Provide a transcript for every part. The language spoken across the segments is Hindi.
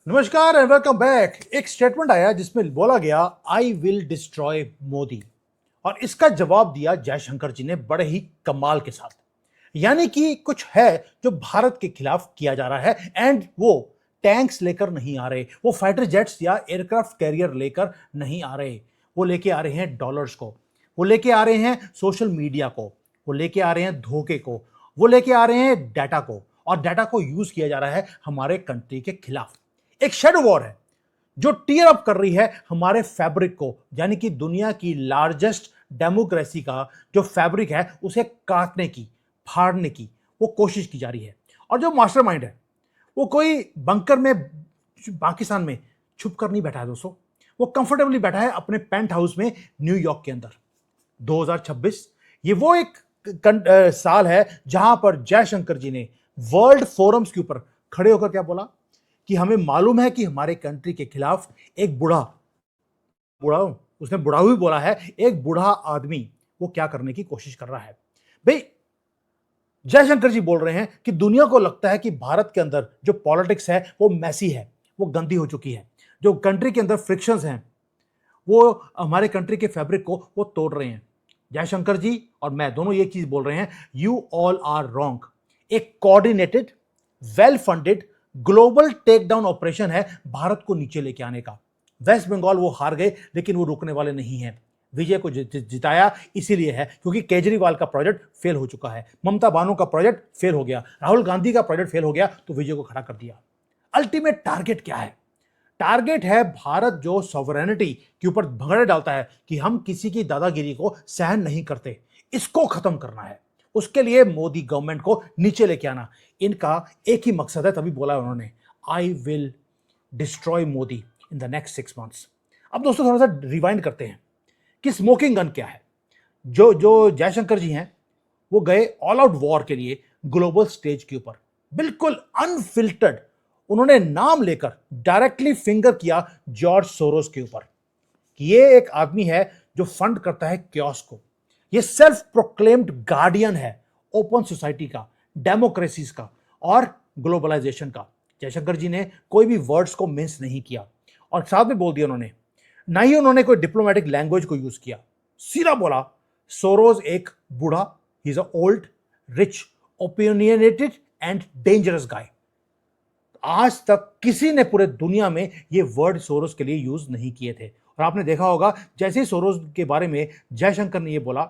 नमस्कार एंड वेलकम बैक। एक स्टेटमेंट आया जिसमें बोला गया आई विल डिस्ट्रॉय मोदी, और इसका जवाब दिया जयशंकर जी ने बड़े ही कमाल के साथ। यानी कि कुछ है जो भारत के खिलाफ किया जा रहा है, एंड वो टैंक्स लेकर नहीं आ रहे, वो फाइटर जेट्स या एयरक्राफ्ट कैरियर लेकर नहीं आ रहे। वो लेके आ रहे हैं डॉलर्स को, वो लेके आ रहे हैं सोशल मीडिया को, वो लेके आ रहे हैं धोखे को, वो लेके आ रहे हैं डाटा को, और डाटा को यूज किया जा रहा है हमारे कंट्री के खिलाफ। एक शेडो वॉर है जो टीयर अप कर रही है हमारे फैब्रिक को, यानी कि दुनिया की लार्जेस्ट डेमोक्रेसी का जो फैब्रिक है उसे काटने की, फाड़ने की वो कोशिश की जा रही है। और जो मास्टरमाइंड है वो कोई बंकर में, पाकिस्तान में छुप कर नहीं बैठा है दोस्तों। वो कंफर्टेबली बैठा है अपने पेंट हाउस में न्यूयॉर्क के अंदर। 2026 ये वो एक साल है जहां पर जयशंकर जी ने वर्ल्ड फोरम्स के ऊपर खड़े होकर क्या बोला कि हमें मालूम है कि हमारे कंट्री के खिलाफ एक बूढ़ा बूढ़ा उसने बूढ़ा भी बोला है, एक बूढ़ा आदमी वो क्या करने की कोशिश कर रहा है। भाई जयशंकर जी बोल रहे हैं कि दुनिया को लगता है कि भारत के अंदर जो पॉलिटिक्स है वो मैसी है, वो गंदी हो चुकी है। जो कंट्री के अंदर फ्रिक्शंस हैं वो हमारे कंट्री के फैब्रिक को वो तोड़ रहे हैं। जयशंकर जी और मैं दोनों ये चीज बोल रहे हैं, यू ऑल आर रॉन्ग। एक coordinated, well funded global tech down operation है भारत को नीचे लेके आने का। वेस्ट बंगाल वो हार गए लेकिन वो रुकने वाले नहीं हैं। विजय को जिताया इसीलिए है क्योंकि केजरीवाल का प्रोजेक्ट फेल हो चुका है, ममता बानो का प्रोजेक्ट फेल हो गया, राहुल गांधी का प्रोजेक्ट फेल हो गया, तो विजय को खड़ा कर दिया। अल्टीमेट टारगेट क्या है? टारगेट है भारत जो सॉवरेनिटी के ऊपर भगड़े डालता है कि हम किसी की दादागिरी को सहन नहीं करते, इसको खत्म करना है। उसके लिए मोदी गवर्नमेंट को नीचे लेके आना इनका एक ही मकसद है। तभी बोला उन्होंने आई will destroy Modi in the next 6 months. अब दोस्तों थोड़ा सा रिवाइंड करते हैं कि स्मोकिंग गन क्या है। जो जो जयशंकर जी हैं वो गए ऑल आउट वॉर के लिए ग्लोबल स्टेज के ऊपर, बिल्कुल अनफिल्टर्ड। उन्होंने नाम लेकर डायरेक्टली फिंगर किया जॉर्ज सोरोस के ऊपर कि ये एक आदमी है जो फंड करता है क्योस को। ये सेल्फ प्रोक्लेम्ड गार्डियन है ओपन सोसाइटी का, डेमोक्रेसीज का और ग्लोबलाइजेशन का। जयशंकर जी ने कोई भी वर्ड्स को मिस नहीं किया और साथ में बोल दिया उन्होंने, ना ही उन्होंने कोई डिप्लोमेटिक लैंग्वेज को यूज किया। सीधा बोला सोरोज एक बूढ़ा, he is a old, rich, opinionated and dangerous guy. आज तक किसी ने पूरे दुनिया में ये वर्ड सोरोस के लिए यूज नहीं किए थे। और आपने देखा होगा जैसे ही सोरोस के बारे में जयशंकर ने ये बोला,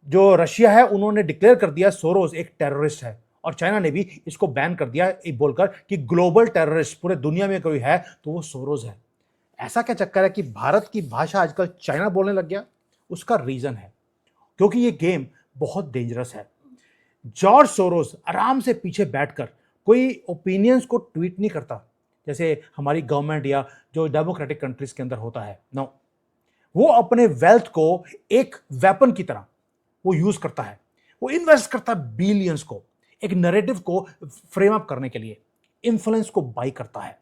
जो रशिया है उन्होंने डिक्लेयर कर दिया सोरोस एक टेररिस्ट है, और चाइना ने भी इसको बैन कर दिया बोलकर कि ग्लोबल टेररिस्ट पूरे दुनिया में कोई है तो वो सोरोस है। ऐसा क्या चक्कर है कि भारत की भाषा आजकल चाइना बोलने लग गया? उसका रीजन है क्योंकि ये गेम बहुत डेंजरस है। जॉर्ज सोरोस आराम से पीछे बैठकर कोई ओपिनियंस को ट्वीट नहीं करता जैसे हमारी गवर्नमेंट या जो डेमोक्रेटिक कंट्रीज के अंदर होता है। नो, वो अपने वेल्थ को एक वेपन की तरह वो यूज करता है। वो इन्वेस्ट करता है बिलियंस को एक नैरेटिव को फ्रेम अप करने के लिए, इन्फ्लुएंस को बाई करता है।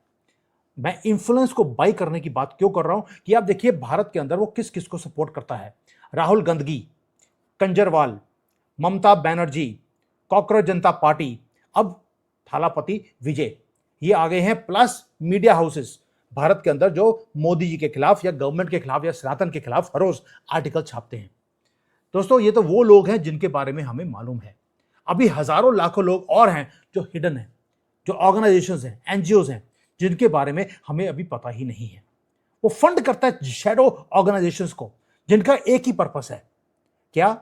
मैं इन्फ्लुएंस को बाई करने की बात क्यों कर रहा हूं कि आप देखिए भारत के अंदर वो किस किस को सपोर्ट करता है। राहुल गांधी, कंजरवाल, ममता बनर्जी, कॉकरोच जनता पार्टी, अब थालापति विजय, ये आ गए हैं, प्लस मीडिया हाउसेस भारत के अंदर जो मोदी जी के खिलाफ या गवर्नमेंट के खिलाफ या सनातन के खिलाफ हर रोज आर्टिकल छापते हैं। दोस्तों ये तो वो लोग हैं जिनके बारे में हमें मालूम है। अभी हजारों लाखों लोग और हैं जो हिडन हैं, जो ऑर्गेनाइजेशंस हैं, एनजीओज हैं, जिनके बारे में हमें अभी पता ही नहीं है। वो फंड करता है शैडो ऑर्गेनाइजेशंस को जिनका एक ही पर्पस है, क्या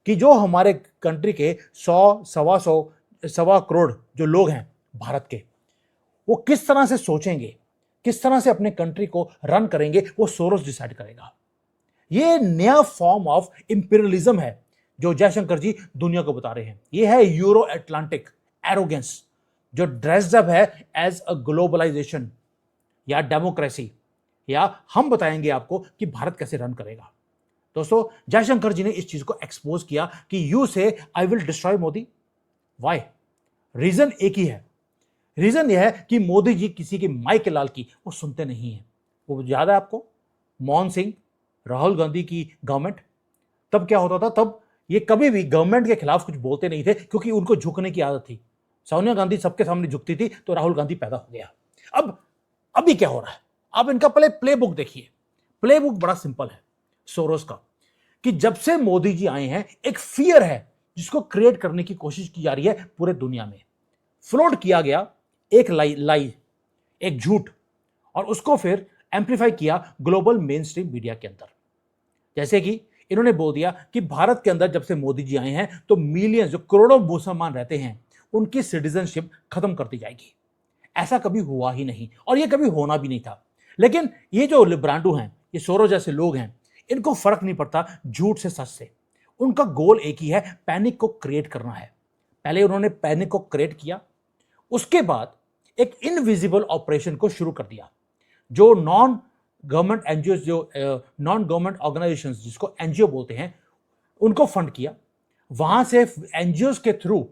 कि जो हमारे कंट्री के 100, 125 करोड़ जो लोग हैं भारत के, वो किस तरह से सोचेंगे, किस तरह से अपने कंट्री को रन करेंगे, वो सोरोस डिसाइड करेगा। ये नया फॉर्म ऑफ इंपीरियलिज्म है जो जयशंकर जी दुनिया को बता रहे हैं। ये है यूरो अटलांटिक एरोगेंस जो ड्रेस्ड अप है एज अ ग्लोबलाइजेशन या डेमोक्रेसी, या हम बताएंगे आपको कि भारत कैसे रन करेगा। दोस्तों जयशंकर जी ने इस चीज को एक्सपोज किया कि you say I will destroy Modi. Why? Reason एक ही है। रीजन यह है कि मोदी जी किसी की माई के लाल की वो सुनते नहीं है। वो याद है आपको मनमोहन सिंह, राहुल गांधी की गवर्नमेंट, तब क्या होता था? तब ये कभी भी गवर्नमेंट के खिलाफ कुछ बोलते नहीं थे क्योंकि उनको झुकने की आदत थी। सोनिया गांधी सबके सामने झुकती थी तो राहुल गांधी पैदा हो गया। अब अभी क्या हो रहा है, आप इनका पहले प्लेबुक देखिए। प्लेबुक बड़ा सिंपल है सोरोस का, कि जब से मोदी जी आए हैं एक फियर है जिसको क्रिएट करने की कोशिश की जा रही है पूरे दुनिया में। फ्लोट किया गया एक लाई, एक झूठ, और उसको फिर एम्पलीफाई किया ग्लोबल मेन स्ट्रीम मीडिया के अंदर। जैसे कि इन्होंने बोल दिया कि भारत के अंदर जब से मोदी जी आए हैं तो मिलियंस, जो करोड़ों मुसलमान रहते हैं, उनकी सिटीजनशिप खत्म कर दी जाएगी। ऐसा कभी हुआ ही नहीं और ये कभी होना भी नहीं था। लेकिन ये जो लिब्रांडो हैं, ये सोरो जैसे लोग हैं, इनको फर्क नहीं पड़ता झूठ से सच से। उनका गोल एक ही है, पैनिक को क्रिएट करना है। पहले उन्होंने पैनिक को क्रिएट किया, उसके बाद एक इनविजिबल ऑपरेशन को शुरू कर दिया। जो नॉन गवर्नमेंट एनजीओ, जो नॉन गवर्नमेंट ऑर्गेनाइजेशंस जिसको एनजीओ बोलते हैं, उनको फंड किया। वहां से एनजीओ के थ्रू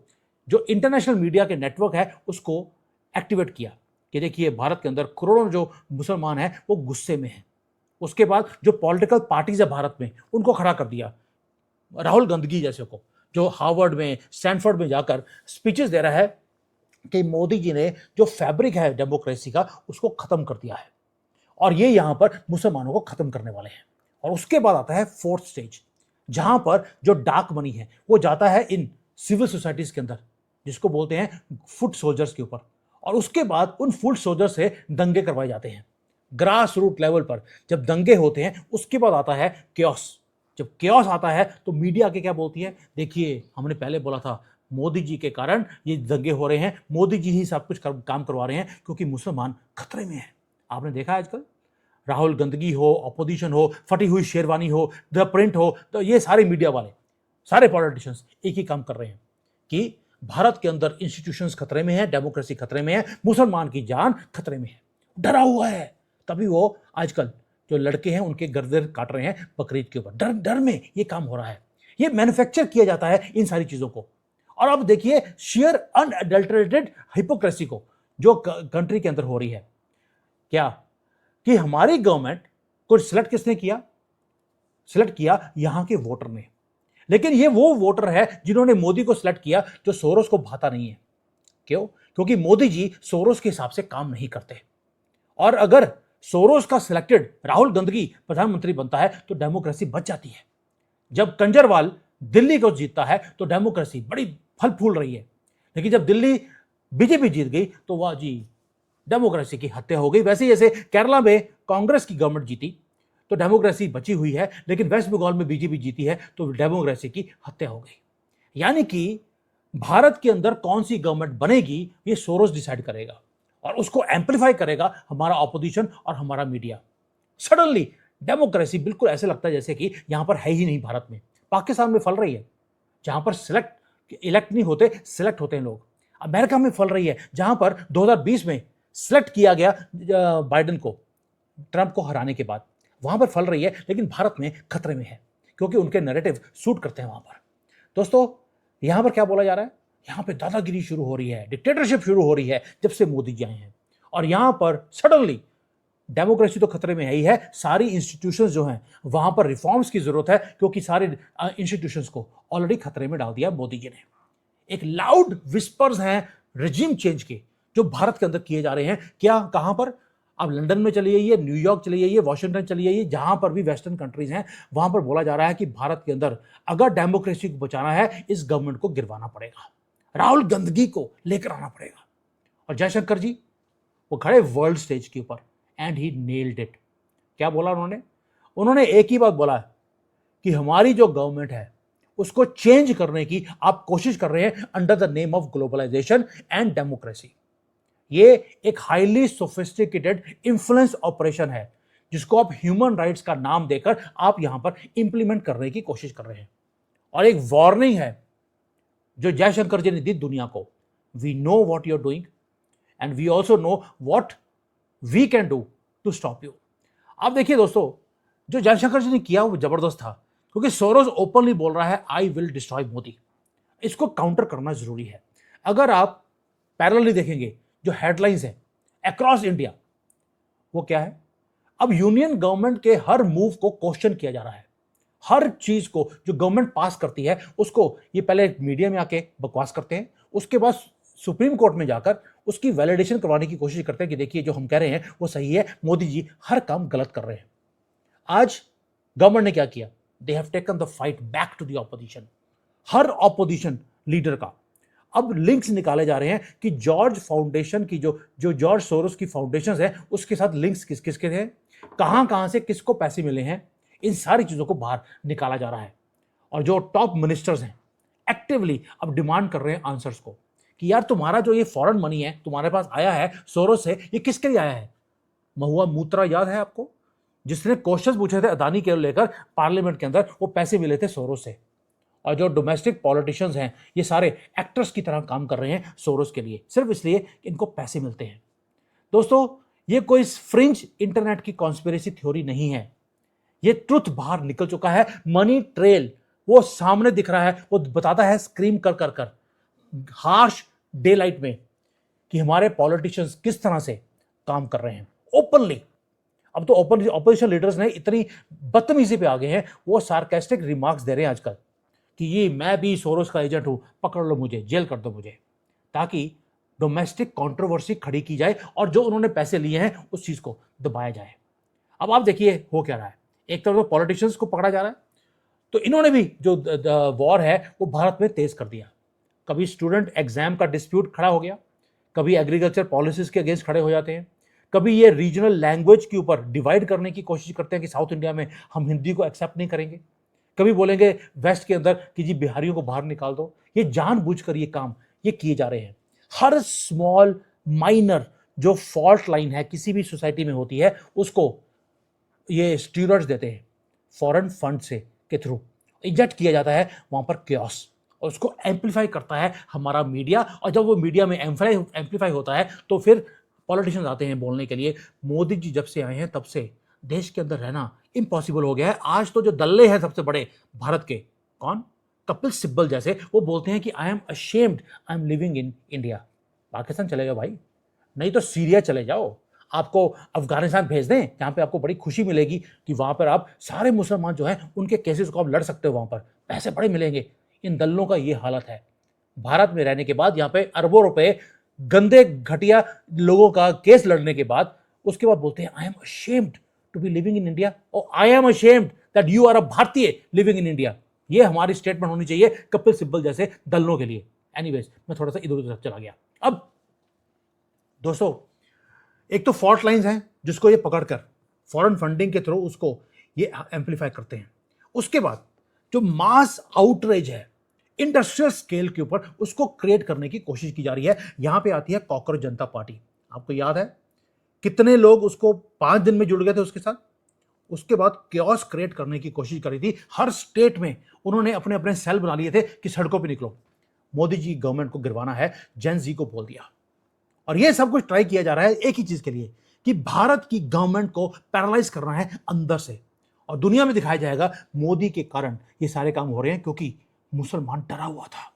जो इंटरनेशनल मीडिया के नेटवर्क है उसको एक्टिवेट किया कि देखिए भारत के अंदर करोड़ों जो मुसलमान हैं वो गुस्से में हैं। उसके बाद जो पॉलिटिकल पार्टीज है भारत में उनको खड़ा कर दिया। राहुल गांधी जैसे को, जो हार्वर्ड में, स्टैनफोर्ड में जाकर स्पीचेस दे रहा है कि मोदी जी ने जो फैब्रिक है डेमोक्रेसी का उसको खत्म कर दिया है और ये यहां पर मुसलमानों को खत्म करने वाले हैं। और उसके बाद आता है फोर्थ स्टेज, जहां पर जो डार्क मनी है वो जाता है इन सिविल सोसाइटीज के अंदर, जिसको बोलते हैं फुट सोल्जर्स के ऊपर। और उसके बाद उन फुट सोल्जर्स से दंगे करवाए जाते हैं ग्रास रूट लेवल पर। जब दंगे होते हैं उसके बाद आता है केओस। जब केओस आता है तो मीडिया आके क्या बोलती है, देखिए हमने पहले बोला था मोदी जी के कारण ये दंगे हो रहे हैं, मोदी जी ही सब कुछ काम करवा रहे हैं क्योंकि मुसलमान खतरे में हैं। आपने देखा आजकल राहुल गांधी हो, अपोजिशन हो, फटी हुई शेरवानी हो, द प्रिंट हो, तो ये सारे मीडिया वाले, सारे पॉलिटिशियंस एक ही काम कर रहे हैं कि भारत के अंदर इंस्टीट्यूशंस खतरे में है, डेमोक्रेसी खतरे में है, मुसलमान की जान खतरे में है, डरा हुआ है। तभी वो आजकल जो लड़के हैं उनके गर्दन काट रहे हैं बकरीद के ऊपर, डर डर में ये काम हो रहा है। ये मैन्युफैक्चर किया जाता है इन सारी चीजों को। और अब देखिए शेयर अनअडल्टरेटेड हिपोक्रेसी को जो कंट्री के अंदर हो रही है, क्या कि हमारी गवर्नमेंट को सिलेक्ट किसने किया? सिलेक्ट किया यहां के वोटर ने। लेकिन ये वो वोटर है जिन्होंने मोदी को सिलेक्ट किया जो सोरोस को भाता नहीं है। क्यों? क्योंकि मोदी जी सोरोस के हिसाब से काम नहीं करते। और अगर सोरोस का सिलेक्टेड राहुल गांधी प्रधानमंत्री बनता है तो डेमोक्रेसी बच जाती है। जब कंजरवाल दिल्ली को जीतता है तो डेमोक्रेसी बड़ी फल फूल रही है। लेकिन जब दिल्ली बीजेपी जीत गई तो वाह जी, डेमोक्रेसी की हत्या हो गई। वैसे जैसे केरला में कांग्रेस की गवर्नमेंट जीती तो डेमोक्रेसी बची हुई है, लेकिन वेस्ट बंगाल में बीजेपी जीती है तो डेमोक्रेसी की हत्या हो गई। यानी कि भारत के अंदर कौन सी गवर्नमेंट बनेगी ये सोरोस डिसाइड करेगा और उसको एम्पलीफाई करेगा हमारा ऑपोजिशन और हमारा मीडिया। सडनली डेमोक्रेसी बिल्कुल ऐसे लगता है जैसे कि यहां पर है ही नहीं भारत में। पाकिस्तान में फल रही है जहां पर इलेक्ट नहीं होते, सिलेक्ट होते हैं लोग। अमेरिका में फल रही है जहां पर 2020 में सिलेक्ट किया गया बाइडेन को, ट्रंप को हराने के बाद, वहां पर फल रही है। लेकिन भारत में खतरे में है क्योंकि उनके नैरेटिव सूट करते हैं वहां पर। दोस्तों यहां पर क्या बोला जा रहा है, यहां पे दादागिरी शुरू हो रही है, डिक्टेटरशिप शुरू हो रही है जब से मोदी जी आए हैं। और यहां पर सडनली डेमोक्रेसी तो खतरे में है ही है, सारी इंस्टीट्यूशंस जो हैं वहां पर रिफॉर्म्स की जरूरत है क्योंकि सारे इंस्टीट्यूशंस को ऑलरेडी खतरे में डाल दिया मोदी जी ने। एक लाउड विस्पर्स हैं रिजीम चेंज के जो भारत के अंदर किए जा रहे हैं। क्या, कहां पर? अब लंदन में चली जाइए, न्यूयॉर्क चली जाइए, वॉशिंगटन चली जाइए, जहां पर भी वेस्टर्न कंट्रीज हैं वहां पर बोला जा रहा है कि भारत के अंदर अगर डेमोक्रेसी को बचाना है इस गवर्नमेंट को गिरवाना पड़ेगा, राहुल गांधी को लेकर आना पड़ेगा। और जयशंकर जी वो खड़े वर्ल्ड स्टेज के ऊपर एंड ही नेल्ड इट। क्या बोला उन्होंने एक ही बात बोला कि हमारी जो गवर्नमेंट है उसको चेंज करने की आप कोशिश कर रहे हैं under the name of globalisation and democracy. ये एक हाईली सोफिस्टिकेटेड इन्फ्लुएंस ऑपरेशन है जिसको आप ह्यूमन राइट्स का नाम देकर आप यहां पर इंप्लीमेंट करने की कोशिश कर रहे हैं। और एक वार्निंग है जो जयशंकर जी ने दी दुनिया को, we know what you are doing and we also know what we can do to stop you. आप देखिए दोस्तों, जो जयशंकर जी ने किया वो जबरदस्त था क्योंकि सोरोस ओपनली बोल रहा है आई विल डिस्ट्रॉय मोदी। इसको काउंटर करना जरूरी है। अगर आप पैरेलली देखेंगे जो हेडलाइंस है अक्रॉस इंडिया, वो क्या है, अब यूनियन गवर्नमेंट के हर मूव को क्वेश्चन किया जा रहा है। हर चीज को जो गवर्नमेंट पास करती है उसको ये पहले मीडिया में आके बकवास करते हैं, उसके बाद सुप्रीम कोर्ट में जाकर उसकी वैलिडेशन करवाने की कोशिश करते हैं कि देखिए जो हम कह रहे हैं वो सही है, मोदी जी हर काम गलत कर रहे हैं। आज गवर्नमेंट ने क्या किया? They have taken the fight back to the opposition. हर ऑपोजिशन लीडर का अब लिंक्स निकाले जा रहे हैं कि जॉर्ज फाउंडेशन की जो जो जॉर्ज सोरोस की फाउंडेशन है उसके साथ लिंक्स किस किस के हैं, कहां कहां से किसको पैसे मिले हैं, इन सारी चीजों को बाहर निकाला जा रहा है। और जो टॉप मिनिस्टर्स हैं एक्टिवली अब डिमांड कर रहे हैं आंसर्स को कि यार तुम्हारा जो ये फॉरेन मनी है तुम्हारे पास आया है सोरोस से, ये किसके लिए आया है? महुआ मूत्रा याद है आपको, जिसने क्वेश्चंस पूछे थे अदानी के लेकर पार्लियामेंट के अंदर, वो पैसे मिले थे सोरोस से। और जो डोमेस्टिक पॉलिटिशियंस हैं ये सारे एक्टर्स की तरह काम कर रहे हैं सोरोस के लिए, सिर्फ इसलिए कि इनको पैसे मिलते हैं। दोस्तों, ये कोई फ्रिंज इंटरनेट की कॉन्स्पिरेसी थ्योरी नहीं है, ये ट्रुथ बाहर निकल चुका है। मनी ट्रेल वो सामने दिख रहा है, वो बताता है स्क्रीम कर कर कर हार्श डे लाइट में कि हमारे पॉलिटिशियंस किस तरह से काम कर रहे हैं ओपनली। अब तो ऑपोजिशन लीडर्स ने इतनी बदतमीजी पे आ गए हैं, वो सार्केस्टिक रिमार्क्स दे रहे हैं आजकल कि ये मैं भी सोरोस का एजेंट हूं, पकड़ लो मुझे, जेल कर दो मुझे, ताकि डोमेस्टिक कंट्रोवर्सी खड़ी की जाए और जो उन्होंने पैसे लिए हैं उस चीज को दबाया जाए। अब आप देखिए हो क्या रहा है, एक तरफ तो पॉलिटिशियंस को पकड़ा जा रहा है, तो इन्होंने भी जो वॉर है वो भारत में तेज कर दिया। कभी स्टूडेंट एग्जाम का डिस्प्यूट खड़ा हो गया, कभी एग्रीकल्चर पॉलिसीज के अगेंस्ट खड़े हो जाते हैं, कभी ये रीजनल लैंग्वेज के ऊपर डिवाइड करने की कोशिश करते हैं कि साउथ इंडिया में हम हिंदी को एक्सेप्ट नहीं करेंगे, कभी बोलेंगे वेस्ट के अंदर कि जी बिहारियों को बाहर निकाल दो। ये जानबूझकर ये काम ये किए जा रहे हैं। हर स्मॉल माइनर जो फॉल्ट लाइन है किसी भी सोसाइटी में होती है उसको ये स्टीरॉइड्स देते हैं फॉरेन फंड से के थ्रू इंजेक्ट किया जाता है वहां पर क्योस, और उसको एम्पलीफाई करता है हमारा मीडिया। और जब वो मीडिया में एम्पलीफाई होता है तो फिर पॉलिटिशियंस आते हैं बोलने के लिए। मोदी जी जब से आए हैं तब से देश के अंदर रहना इम्पॉसिबल हो गया है। आज तो जो दल्ले हैं सबसे बड़े भारत के, कौन? कपिल सिब्बल जैसे, वो बोलते हैं कि आई am ashamed I am living in India. Pakistan चले जाओ भाई, नहीं तो सीरिया चले जाओ, आपको अफगानिस्तान भेज दें जहां पे आपको बड़ी खुशी मिलेगी कि वहां पर आप सारे मुसलमान जो हैं उनके केसेस को आप लड़ सकते हो, वहां पर पैसे बड़े मिलेंगे। इन दलों का ये हालत है। भारत में रहने के बाद यहाँ पे अरबों रुपए गंदे घटिया लोगों का केस लड़ने के बाद उसके बाद बोलते हैं I am ashamed to be living in India, और I am ashamed that you are a भारतीय लिविंग इन इंडिया। ये हमारी स्टेटमेंट होनी चाहिए कपिल सिब्बल जैसे दलों के लिए। एनीवेज, मैं थोड़ा सा इधर उधर चला गया। अब दोस्तों, एक तो फॉल्ट लाइंस हैं जिसको ये पकड़कर फॉरेन फंडिंग के थ्रू उसको ये एम्पलीफाई करते हैं। उसके बाद जो मास आउटरीच है इंडस्ट्रियल स्केल के ऊपर उसको क्रिएट करने की कोशिश की जा रही है। यहां पे आती है कॉकरोच जनता पार्टी। आपको याद है कितने लोग उसको 5 दिन में जुड़ गए थे उसके साथ। उसके बाद क्योस क्रिएट करने की कोशिश करी थी। हर स्टेट में उन्होंने अपने अपने सेल बना लिए थे कि सड़कों पे निकलो, मोदी जी गवर्नमेंट को गिरवाना है, जेन जी को बोल दिया। और ये सब कुछ ट्राई किया जा रहा है एक ही चीज के लिए कि भारत की गवर्नमेंट को पैरालाइज करना है अंदर से, और दुनिया में दिखाया जाएगा मोदी के कारण ये सारे काम हो रहे हैं, क्योंकि मुसलमान डरा हुआ था,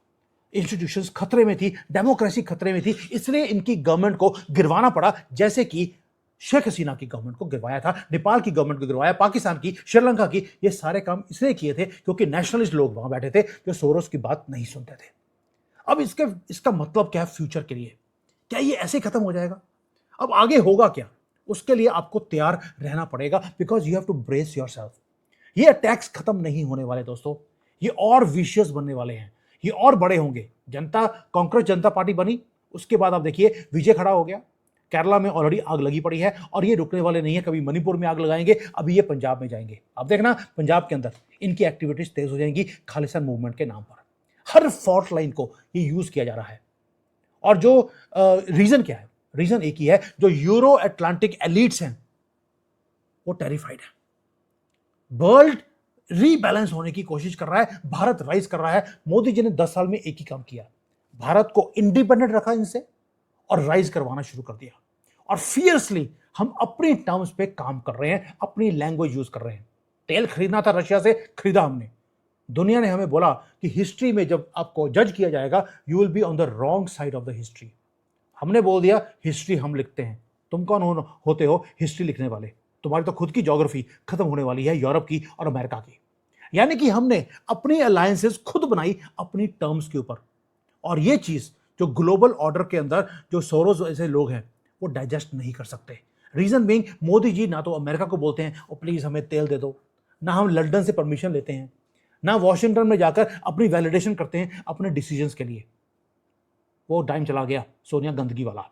इंस्टीट्यूशंस खतरे में थी, डेमोक्रेसी खतरे में थी, इसलिए इनकी गवर्नमेंट को गिरवाना पड़ा। जैसे कि शेख हसीना की गवर्नमेंट को गिरवाया था, नेपाल की गवर्नमेंट को गिरवाया, पाकिस्तान की, श्रीलंका की। ये सारे काम इसलिए किए थे क्योंकि नेशनलिस्ट लोग वहां बैठे थे जो सोरोस की बात नहीं सुनते थे। अब इसका मतलब क्या है फ्यूचर के लिए? क्या ये ऐसे खत्म हो जाएगा? अब आगे होगा क्या? उसके लिए आपको तैयार रहना पड़ेगा, because you have to brace yourself. ये अटैक्स खत्म नहीं होने वाले दोस्तों, ये और विशियस बनने वाले हैं, ये और बड़े होंगे। जनता कांग्रेस जनता पार्टी बनी, उसके बाद आप देखिए विजय खड़ा हो गया, केरला में ऑलरेडी आग लगी पड़ी है और ये रुकने वाले नहीं है। कभी मणिपुर में आग लगाएंगे, अभी ये पंजाब में जाएंगे। अब देखना पंजाब के अंदर इनकी एक्टिविटीज तेज हो जाएंगी खालिस्तान मूवमेंट के नाम पर। हर फॉल्ट लाइन को ये यूज किया जा रहा है। और जो रीजन क्या है? रीजन एक ही है, जो यूरो अटलांटिक एलिट्स हैं वो टेरिफाइड है। वर्ल्ड रीबैलेंस होने की कोशिश कर रहा है, भारत राइज कर रहा है। मोदी जी ने 10 साल में एक ही काम किया, भारत को इंडिपेंडेंट रखा इनसे और राइज करवाना शुरू कर दिया। और फियर्सली हम अपनी टर्म्स पे काम कर रहे हैं, अपनी लैंग्वेज यूज कर रहे हैं। तेल खरीदना था रशिया से, खरीदा हमने। दुनिया ने हमें बोला कि हिस्ट्री में जब आपको जज किया जाएगा you will be on the wrong side of the history. हमने बोल दिया हिस्ट्री हम लिखते हैं, तुम कौन होते हो हिस्ट्री लिखने वाले? तुम्हारी तो खुद की ज्योग्राफी खत्म होने वाली है, यूरोप की और अमेरिका की। यानी कि हमने अपनी अलायंसेस खुद बनाई अपनी टर्म्स के ऊपर। और ये चीज जो ग्लोबल ऑर्डर के अंदर जो सोरोस ऐसे लोग हैं वो डाइजेस्ट नहीं कर सकते। रीजन बीइंग, मोदी जी ना तो अमेरिका को बोलते हैं ओ प्लीज हमें तेल दे दो, ना हम लंदन से परमिशन लेते हैं, ना वॉशिंगटन में जाकर अपनी वैलिडेशन करते हैं अपने डिसीजंस के लिए। वो टाइम चला गया सोनिया गंदगी वाला।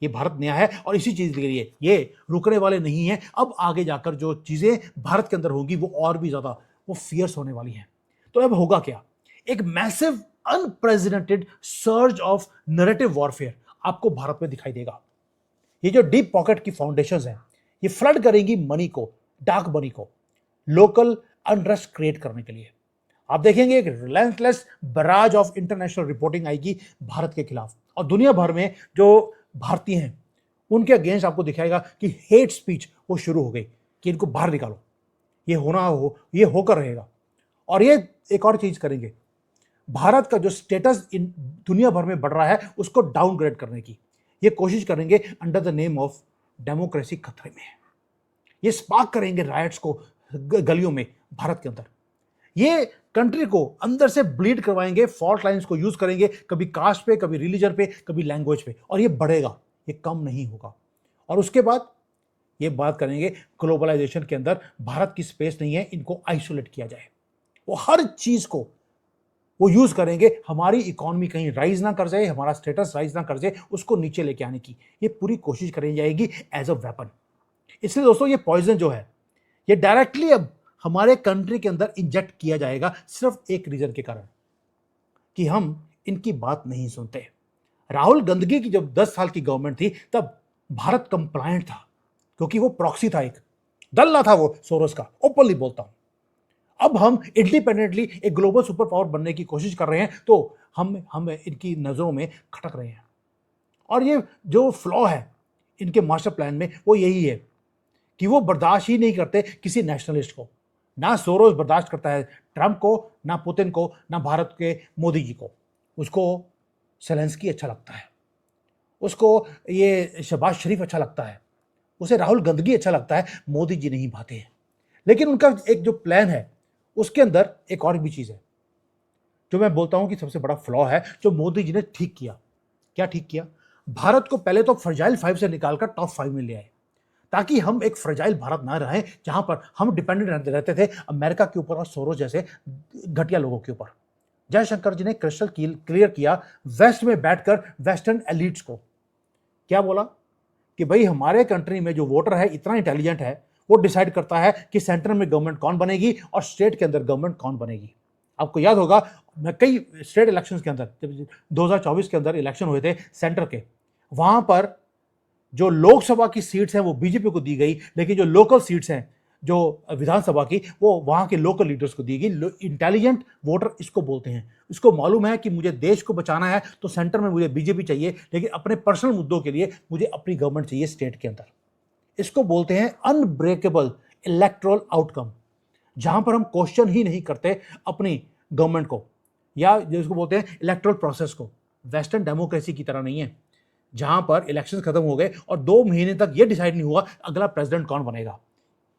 ये भारत नया है और इसी चीज के लिए ये रुकने वाले नहीं है। अब आगे जाकर जो चीजें भारत के अंदर होगी वो और भी ज्यादा वो फियर्स होने वाली हैं। तो अब होगा क्या? एक massive unprecedented surge of narrative warfare आपको भारत में दिखाई देगा। ये जो डीप पॉकेट की फाउंडेशंस हैं ये फ्लड करेंगी मनी को, डार्क मनी को, लोकल अनरेस्ट क्रिएट करने के लिए। आप देखेंगे एक relentless barrage of international reporting आएगी भारत के खिलाफ, और दुनिया भर में जो भारतीय हैं उनके अगेंस्ट आपको दिखाएगा कि हेट स्पीच वो शुरू हो गई कि इनको बाहर निकालो। ये होकर रहेगा। और ये एक और चीज करेंगे, भारत का जो स्टेटस इन दुनिया भर में बढ़ रहा है उसको डाउनग्रेड करने की ये कोशिश करेंगे under the name of democracy खतरे में है। ये स्पार्क करेंगे राइट्स को गलियों में भारत के अंदर। ये कंट्री को अंदर से ब्लीड करवाएंगे, फॉल्ट लाइंस को यूज करेंगे, कभी कास्ट पे, कभी रिलीजन पे, कभी लैंग्वेज पे, और ये बढ़ेगा, ये कम नहीं होगा। और उसके बाद ये बात करेंगे ग्लोबलाइजेशन के अंदर भारत की स्पेस नहीं है, इनको आइसोलेट किया जाए। वो हर चीज को वो यूज करेंगे, हमारी इकोनॉमी कहीं राइज ना कर जाए, हमारा स्टेटस राइज ना कर जाए, उसको नीचे लेके आने की ये पूरी कोशिश करी जाएगी एज अ वेपन। इसलिए दोस्तों ये पॉइजन जो है ये डायरेक्टली अब हमारे कंट्री के अंदर इंजेक्ट किया जाएगा, सिर्फ एक रीजन के कारण कि हम इनकी बात नहीं सुनते। राहुल गांधी की जब 10 साल की गवर्नमेंट थी तब भारत कंप्लायंट था, क्योंकि वो प्रॉक्सी था, एक दल्ला था वो सोरोस का, ओपनली बोलता हूं। अब हम इंडिपेंडेंटली एक ग्लोबल सुपर पावर बनने की कोशिश कर रहे हैं तो हम इनकी नजरों में खटक रहे हैं। और ये जो फ्लॉ है इनके मास्टर प्लान में वो यही है कि वो बर्दाश्त ही नहीं करते किसी नेशनलिस्ट को। ना सोरोस बर्दाश्त करता है ट्रंप को, ना पुतिन को, ना भारत के मोदी जी को। उसको सेलेंस्की अच्छा लगता है, उसको ये शहबाज शरीफ अच्छा लगता है, उसे राहुल गांधी अच्छा लगता है, मोदी जी नहीं भाते हैं। लेकिन उनका एक जो प्लान है उसके अंदर एक और भी चीज है जो मैं बोलता हूं कि सबसे बड़ा फ्लॉ है, जो मोदी जी ने ठीक किया। क्या ठीक किया? भारत को पहले तो फ्रजाइल 5 से निकालकर टॉप 5 में ले आए, ताकि हम एक फ्रजाइल भारत ना रहे जहां पर हम डिपेंडेंट रहते थे अमेरिका के ऊपर और सोरोस जैसे घटिया लोगों के ऊपर। जयशंकर जी ने क्रिस्टल क्लियर किया वेस्ट में बैठकर वेस्टर्न एलिट्स को। क्या बोला कि भाई हमारे कंट्री में जो वोटर है इतना इंटेलिजेंट है, वो डिसाइड करता है कि सेंटर में गवर्नमेंट कौन बनेगी और स्टेट के अंदर गवर्नमेंट कौन बनेगी। आपको याद होगा मैं कई स्टेट इलेक्शंस के अंदर, जब 2024 के अंदर इलेक्शन हुए थे सेंटर के, वहां पर जो लोकसभा की सीट्स हैं वो बीजेपी को दी गई, लेकिन जो लोकल सीट्स हैं जो विधानसभा की वो वहां के लोकल लीडर्स को दी गई। इंटेलिजेंट वोटर इसको बोलते हैं। इसको मालूम है कि मुझे देश को बचाना है तो सेंटर में मुझे बीजेपी चाहिए, लेकिन अपने पर्सनल मुद्दों के लिए मुझे अपनी गवर्नमेंट चाहिए स्टेट के अंदर। इसको बोलते हैं अनब्रेकेबल इलेक्टोरल आउटकम, जहां पर हम क्वेश्चन ही नहीं करते अपनी गवर्नमेंट को, या जिसको बोलते हैं इलेक्टोरल प्रोसेस को। वेस्टर्न डेमोक्रेसी की तरह नहीं है जहां पर इलेक्शन खत्म हो गए और 2 महीने तक यह डिसाइड नहीं हुआ अगला प्रेसिडेंट कौन बनेगा,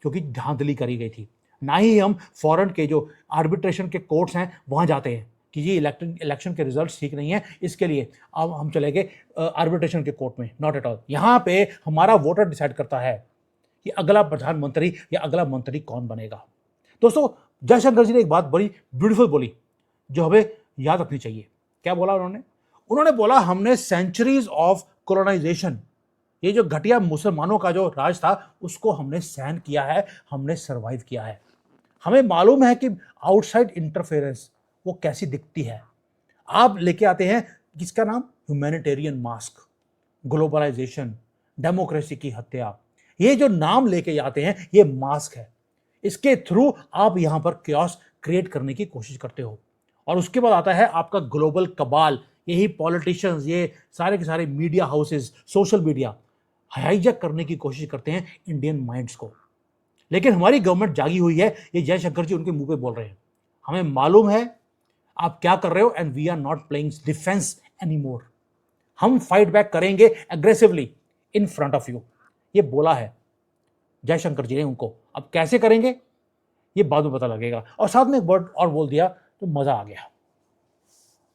क्योंकि धांधली करी गई थी। ना ही हम फॉरेन के जो आर्बिट्रेशन के कोर्ट्स हैं वहां जाते हैं कि ये इलेक्शन के रिजल्ट ठीक नहीं है, इसके लिए अब हम चले गए आर्बिट्रेशन के कोर्ट में। Not at all. यहाँ पे हमारा वोटर डिसाइड करता है कि अगला प्रधानमंत्री या अगला मंत्री कौन बनेगा। दोस्तों जयशंकर जी ने एक बात बड़ी ब्यूटीफुल बोली जो हमें याद रखनी चाहिए। क्या बोला उन्होंने बोला हमने सेंचुरीज ऑफ कोलोनाइजेशन, ये जो घटिया मुसलमानों का जो राज था उसको हमने सहन किया है, हमने सरवाइव किया है। हमें मालूम है कि आउटसाइड इंटरफेरेंस वो कैसी दिखती है। आप लेके आते हैं जिसका नाम ह्यूमैनिटेरियन मास्क, ग्लोबलाइजेशन, डेमोक्रेसी की हत्या, ये जो नाम लेके आते हैं ये मास्क है। इसके थ्रू आप यहां पर क्योस क्रिएट करने की कोशिश करते हो। और उसके बाद आता है आपका ग्लोबल कबाल, यही पॉलिटिशियंस, ये सारे के सारे media houses, social media hijack करने की कोशिश करते हैं इंडियन माइंड्स को। लेकिन हमारी गवर्नमेंट जागी हुई है, ये जयशंकर जी उनके मुंह पे बोल रहे हैं। हमें मालूम है आप क्या कर रहे हो and we are not playing defence anymore. हम फाइट बैक करेंगे aggressively in front of you, ये बोला है जयशंकर जी ने उनको। अब कैसे करेंगे ये बाद में पता लगेगा। और साथ में एक वर्ड और बोल दिया तो मजा आ गया।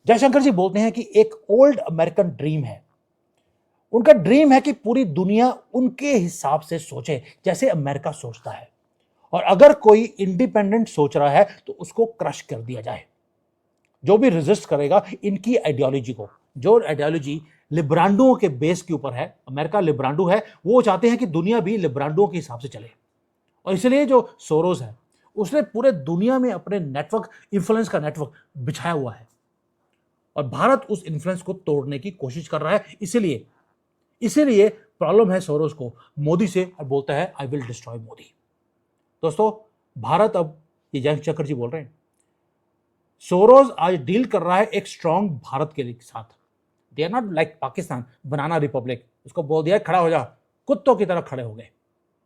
जयशंकर जी बोलते हैं कि एक ओल्ड अमेरिकन ड्रीम है। उनका ड्रीम है कि पूरी दुनिया उनके हिसाब से सोचे जैसे अमेरिका सोचता है, और अगर कोई इंडिपेंडेंट सोच रहा है तो उसको क्रश कर दिया जाए। जो भी रेजिस्ट करेगा इनकी आइडियोलॉजी को, जो आइडियोलॉजी लिब्रांडुओं के बेस के ऊपर है, अमेरिका लिब्रांडू है, वो चाहते हैं कि दुनिया भी लिब्रांडुओं के हिसाब से चले। और इसलिए जो सोरोस है उसने पूरे दुनिया में अपने नेटवर्क, इन्फ्लुएंस का नेटवर्क बिछाया हुआ है, और भारत उस इन्फ्लुएंस को तोड़ने की कोशिश कर रहा है। इसीलिए इसीलिए प्रॉब्लम है सोरोस को मोदी से, और बोलता है आई विल डिस्ट्रॉय मोदी। दोस्तों, भारत अब, ये जयशंकर जी बोल रहे हैं, सोरोस आज डील कर रहा है एक स्ट्रांग भारत के साथ। They are not like Pakistan, banana republic. उसको बोल दिया खड़ा हो जा, कुत्तों की तरह खड़े हो गए।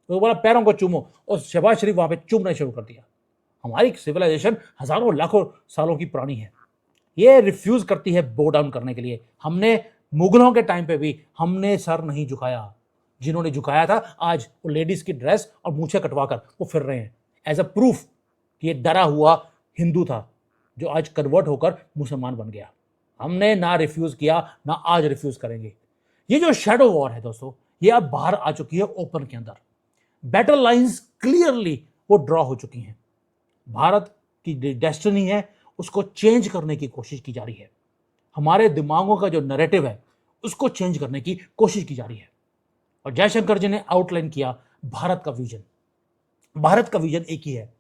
तो बोला पैरों को चूमो, और शहबाज शरीफ वहां पे चूमना शुरू कर दिया। हमारी सिविलाइजेशन हजारों लाखों सालों की पुरानी है, ये रिफ्यूज करती है बो डाउन करने के लिए। हमने मुगलों के टाइम पे भी हमने सर नहीं झुकाया। जिन्होंने झुकाया था आज वो लेडीज की ड्रेस और मूछें कटवाकर वो फिर रहे हैं, एज अ प्रूफ कि ये डरा हुआ हिंदू था जो आज कन्वर्ट होकर मुसलमान बन गया। हमने ना रिफ्यूज किया, ना आज रिफ्यूज करेंगे। ये जो शैडो वॉर है दोस्तों, ये अब बाहर आ चुकी है ओपन के अंदर। बैटल लाइंस क्लियरली वो ड्रॉ हो चुकी हैं। भारत की डेस्टिनी है, उसको चेंज करने की कोशिश की जा रही है। हमारे दिमागों का जो नैरेटिव है उसको चेंज करने की कोशिश की जा रही है। और जयशंकर जी ने आउटलाइन किया भारत का विजन। भारत का विजन एक ही है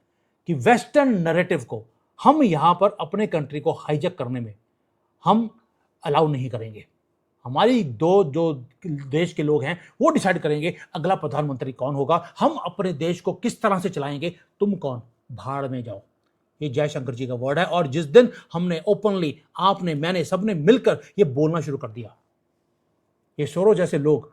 कि वेस्टर्न नैरेटिव को हम यहां पर अपने कंट्री को हाईजैक करने में हम अलाउ नहीं करेंगे। हमारी दो जो देश के लोग हैं वो डिसाइड करेंगे अगला प्रधानमंत्री कौन होगा, हम अपने देश को किस तरह से चलाएंगे, तुम कौन, भाड़ में जाओ। ये जयशंकर जी का वर्ड है। और जिस दिन हमने ओपनली, आपने, मैंने, सबने मिलकर ये बोलना शुरू कर दिया, ये सोरो जैसे लोग,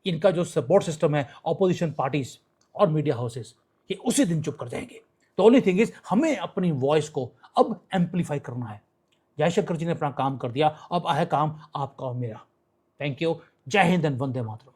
इनका जो सपोर्ट सिस्टम है, ऑपोजिशन पार्टीज और मीडिया हाउसेस, ये उसी दिन चुप कर जाएंगे। तो ओनली थिंग इज हमें अपनी वॉइस को अब एम्पलीफाई करना है। जयशंकर जी ने अपना काम कर दिया, अब है काम आपका और मेरा। Thank you. जय हिंद एंड वंदे मातरम।